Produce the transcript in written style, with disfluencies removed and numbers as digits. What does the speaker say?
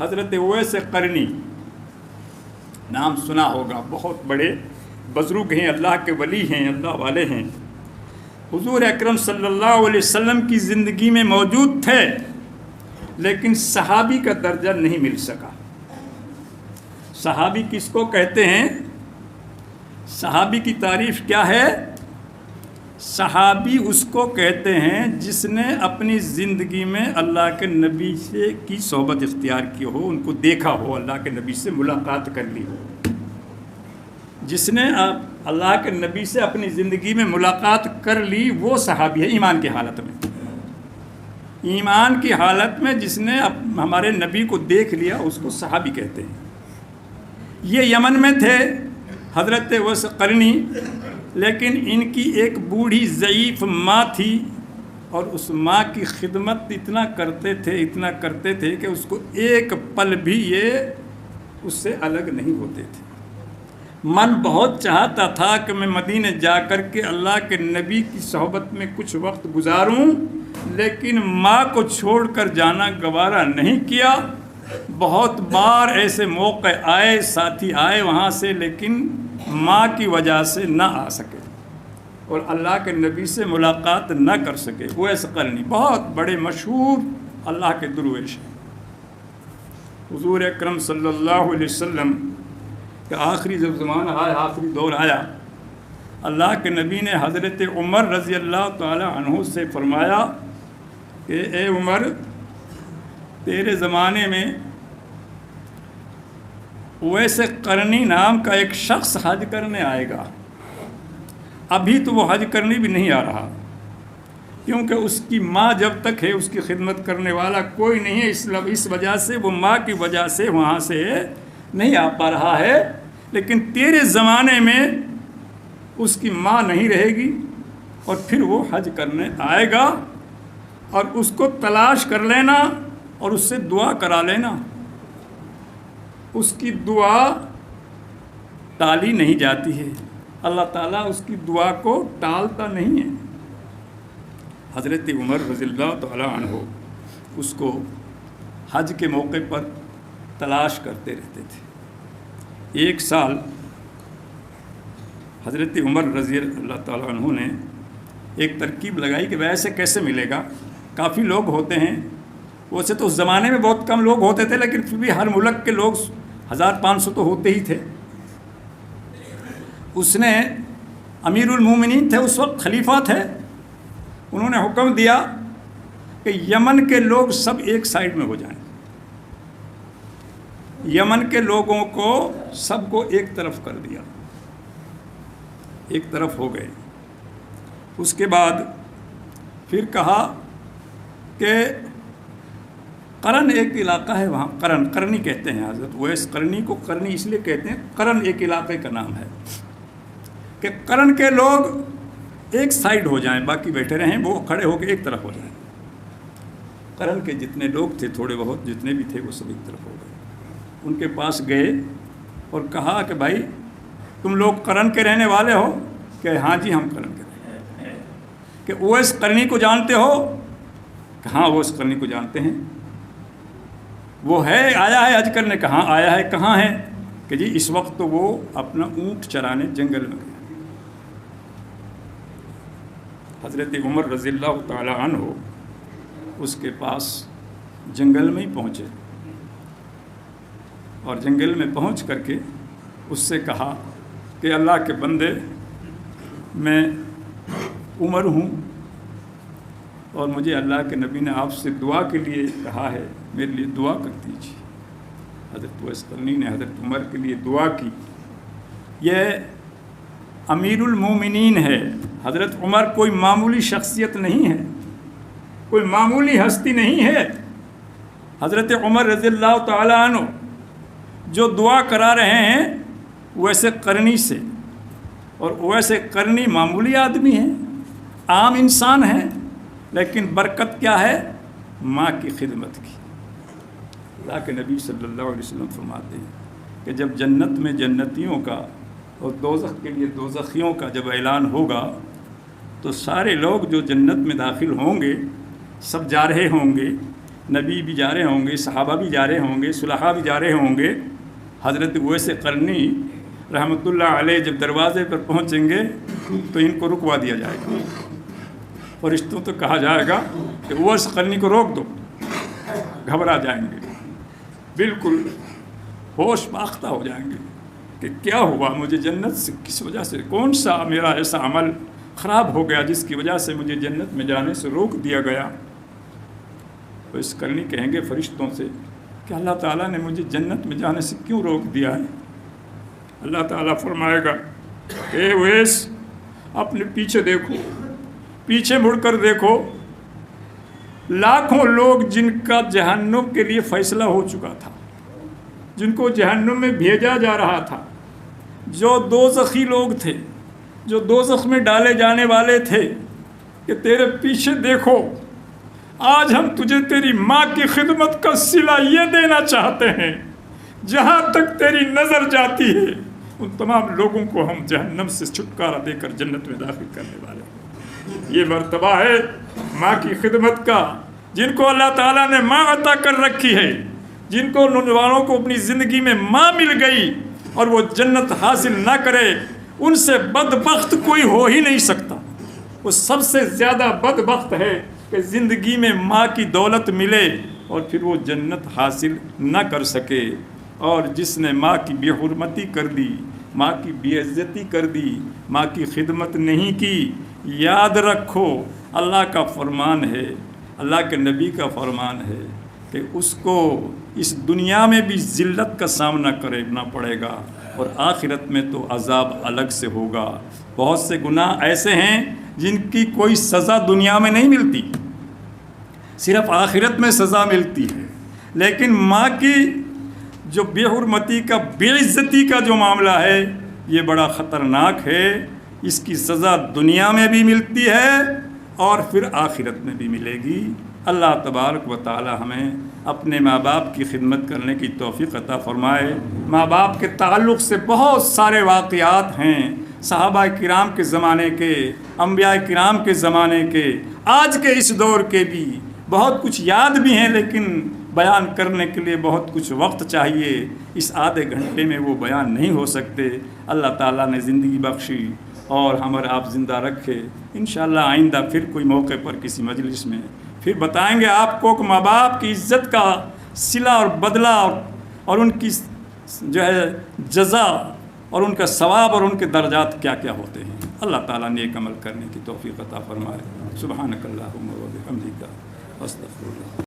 حضرت اویس قرنی نام سنا ہوگا، بہت بڑے بزرگ ہیں، اللہ کے ولی ہیں، اللہ والے ہیں، حضور اکرم صلی اللہ علیہ وسلم کی زندگی میں موجود تھے لیکن صحابی کا درجہ نہیں مل سکا۔ صحابی کس کو کہتے ہیں؟ صحابی کی تعریف کیا ہے؟ صحابی اس کو کہتے ہیں جس نے اپنی زندگی میں اللہ کے نبی سے کی صحبت اختیار کی ہو، ان کو دیکھا ہو، اللہ کے نبی سے ملاقات کر لی ہو۔ جس نے اللہ کے نبی سے اپنی زندگی میں ملاقات کر لی وہ صحابی ہے ایمان کی حالت میں۔ ایمان کی حالت میں جس نے ہمارے نبی کو دیکھ لیا اس کو صحابی کہتے ہیں۔ یہ یمن میں تھے حضرت اویس قرنی، لیکن ان کی ایک بوڑھی ضعیف ماں تھی اور اس ماں کی خدمت اتنا کرتے تھے کہ اس کو ایک پل بھی یہ اس سے الگ نہیں ہوتے تھے۔ من بہت چاہتا تھا کہ میں مدینہ جا کر کے اللہ کے نبی کی صحبت میں کچھ وقت گزاروں، لیکن ماں کو چھوڑ کر جانا گوارا نہیں کیا۔ بہت بار ایسے موقع آئے، ساتھی آئے وہاں سے، لیکن ماں کی وجہ سے نہ آ سکے اور اللہ کے نبی سے ملاقات نہ کر سکے۔ اویس قرنی بہت بڑے مشہور اللہ کے درویش ہیں۔ حضور اکرم صلی اللہ علیہ وسلم کہ آخری جب زمانہ آیا، آخری دور آیا، اللہ کے نبی نے حضرت عمر رضی اللہ تعالی عنہ سے فرمایا کہ اے عمر، تیرے زمانے میں اویس قرنی نام کا ایک شخص حج کرنے آئے گا۔ ابھی تو وہ حج کرنے بھی نہیں آ رہا، کیونکہ اس کی ماں جب تک ہے اس کی خدمت کرنے والا کوئی نہیں ہے، اس وجہ سے وہ ماں کی وجہ سے وہاں سے نہیں آ پا رہا ہے۔ لیکن تیرے زمانے میں اس کی ماں نہیں رہے گی اور پھر وہ حج کرنے آئے گا، اور اس کو تلاش کر لینا اور اس سے دعا کرا لینا۔ اس کی دعا ٹالی نہیں جاتی ہے، اللہ تعالیٰ اس کی دعا کو ٹالتا نہیں ہے۔ حضرت عمر رضی اللہ تعالیٰ عنہ اس کو حج کے موقع پر تلاش کرتے رہتے تھے۔ ایک سال حضرت عمر رضی اللہ تعالیٰ عنہ نے ایک ترکیب لگائی کہ ویسے کیسے ملے گا، کافی لوگ ہوتے ہیں، ویسے تو اس زمانے میں بہت کم لوگ ہوتے تھے لیکن پھر بھی ہر ملک کے لوگ 1500 تو ہوتے ہی تھے۔ اس نے امیر المومنین تھے، اس وقت خلیفہ تھے، انہوں نے حکم دیا کہ یمن کے لوگ سب ایک سائیڈ میں ہو جائیں، یمن کے لوگوں کو سب کو ایک طرف کر دیا، ایک طرف ہو گئے۔ اس کے بعد پھر کہا کہ قرن ایک علاقہ ہے وہاں، قرنی کہتے ہیں، حضرت اویس قرنی کو قرنی اس لیے کہتے ہیں، قرن ایک علاقے کا نام ہے، کہ قرن کے لوگ ایک سائیڈ ہو جائیں، باقی بیٹھے رہیں، وہ کھڑے ہو کے ایک طرف ہو جائیں۔ قرن کے جتنے لوگ تھے، تھوڑے بہت جتنے بھی تھے، وہ سب ایک طرف ہو گئے۔ ان کے پاس گئے اور کہا کہ بھائی تم لوگ قرن کے رہنے والے ہو؟ کہ ہاں جی ہم قرن کے رہنے والے ہیں۔ کہ اویس قرنی کو جانتے ہو؟ کہ ہاں اویس قرنی کو جانتے ہیں۔ وہ ہے آیا ہے حج کرنے؟ کہاں آیا ہے؟ کہاں ہے؟ کہ جی اس وقت تو وہ اپنا اونٹ چرانے جنگل میں گیا۔ حضرت عمر رضی اللہ تعالی عنہ اس کے پاس جنگل میں ہی پہنچے اور جنگل میں پہنچ کر کے اس سے کہا کہ اللہ کے بندے، میں عمر ہوں اور مجھے اللہ کے نبی نے آپ سے دعا کے لیے کہا ہے، میرے لیے دعا کر دیجیے۔ حضرت اویس قرنی نے حضرت عمر کے لیے دعا کی۔ یہ امیر المومنین ہے، حضرت عمر کوئی معمولی شخصیت نہیں ہے، کوئی معمولی ہستی نہیں ہے۔ حضرت عمر رضی اللہ تعالی عنہ جو دعا کرا رہے ہیں اویس قرنی سے، اور اویس قرنی معمولی آدمی ہیں، عام انسان ہیں، لیکن برکت کیا ہے؟ ماں کی خدمت کی۔ اللہ کے نبی صلی اللہ علیہ وسلم فرماتے ہیں کہ جب جنت میں جنتیوں کا اور دوزخ کے لیے دوزخیوں کا جب اعلان ہوگا تو سارے لوگ جو جنت میں داخل ہوں گے سب جا رہے ہوں گے، نبی بھی جا رہے ہوں گے، صحابہ بھی جا رہے ہوں گے، صلحاء بھی جا رہے ہوں گے. حضرت اویس قرنی رحمۃ اللہ علیہ جب دروازے پر پہنچیں گے تو ان کو رکوا دیا جائے گا. فرشتوں تو کہا جائے گا کہ اویس قرنی کو روک دو. گھبرا جائیں گے، بالکل ہوش باختہ ہو جائیں گے کہ کیا ہوا، مجھے جنت سے کس وجہ سے، کون سا میرا ایسا عمل خراب ہو گیا جس کی وجہ سے مجھے جنت میں جانے سے روک دیا گیا. اویس قرنی کہیں گے فرشتوں سے کہ اللہ تعالیٰ نے مجھے جنت میں جانے سے کیوں روک دیا ہے؟ اللہ تعالیٰ فرمائے گا اے اویس اپنے پیچھے دیکھو، پیچھے مڑ کر دیکھو، لاکھوں لوگ جن کا جہنم کے لیے فیصلہ ہو چکا تھا، جن کو جہنم میں بھیجا جا رہا تھا، جو دوزخی لوگ تھے، جو دوزخ میں ڈالے جانے والے تھے، کہ تیرے پیچھے دیکھو، آج ہم تجھے تیری ماں کی خدمت کا صلہ یہ دینا چاہتے ہیں، جہاں تک تیری نظر جاتی ہے ان تمام لوگوں کو ہم جہنم سے چھٹکارا دے کر جنت میں داخل کرنے والے ہیں. یہ مرتبہ ہے ماں کی خدمت کا. جن کو اللہ تعالیٰ نے ماں عطا کر رکھی ہے، جن کو نوجوانوں کو اپنی زندگی میں ماں مل گئی اور وہ جنت حاصل نہ کرے، ان سے بدبخت کوئی ہو ہی نہیں سکتا. وہ سب سے زیادہ بدبخت ہے کہ زندگی میں ماں کی دولت ملے اور پھر وہ جنت حاصل نہ کر سکے. اور جس نے ماں کی بے حرمتی کر دی، ماں کی بے عزتی کر دی، ماں کی خدمت نہیں کی، یاد رکھو اللہ کا فرمان ہے، اللہ کے نبی کا فرمان ہے کہ اس کو اس دنیا میں بھی ذلت کا سامنا کرنا پڑے گا اور آخرت میں تو عذاب الگ سے ہوگا. بہت سے گناہ ایسے ہیں جن کی کوئی سزا دنیا میں نہیں ملتی، صرف آخرت میں سزا ملتی ہے. لیکن ماں کی جو بے حرمتی کا، بے عزتی کا جو معاملہ ہے یہ بڑا خطرناک ہے. اس کی سزا دنیا میں بھی ملتی ہے اور پھر آخرت میں بھی ملے گی. اللہ تبارک و تعالی ہمیں اپنے ماں باپ کی خدمت کرنے کی توفیق عطا فرمائے. ماں باپ کے تعلق سے بہت سارے واقعات ہیں، صحابہ کرام کے زمانے کے، انبیاء کرام کے زمانے کے، آج کے اس دور کے بھی بہت کچھ یاد بھی ہیں، لیکن بیان کرنے کے لیے بہت کچھ وقت چاہیے. اس آدھے گھنٹے میں وہ بیان نہیں ہو سکتے. اللہ تعالیٰ نے زندگی بخشی اور ہم اور آپ زندہ رکھے. انشاءاللہ آئندہ پھر کوئی موقع پر کسی مجلس میں پھر بتائیں گے آپ کو کہ ماں باپ کی عزت کا صلہ اور بدلہ اور ان کی جو ہے جزا اور ان کا ثواب اور ان کے درجات کیا کیا ہوتے ہیں. اللہ تعالیٰ نیک عمل کرنے کی توفیق عطا فرمائے. سبحانک اللہم و بحمدک استغفر اللہ.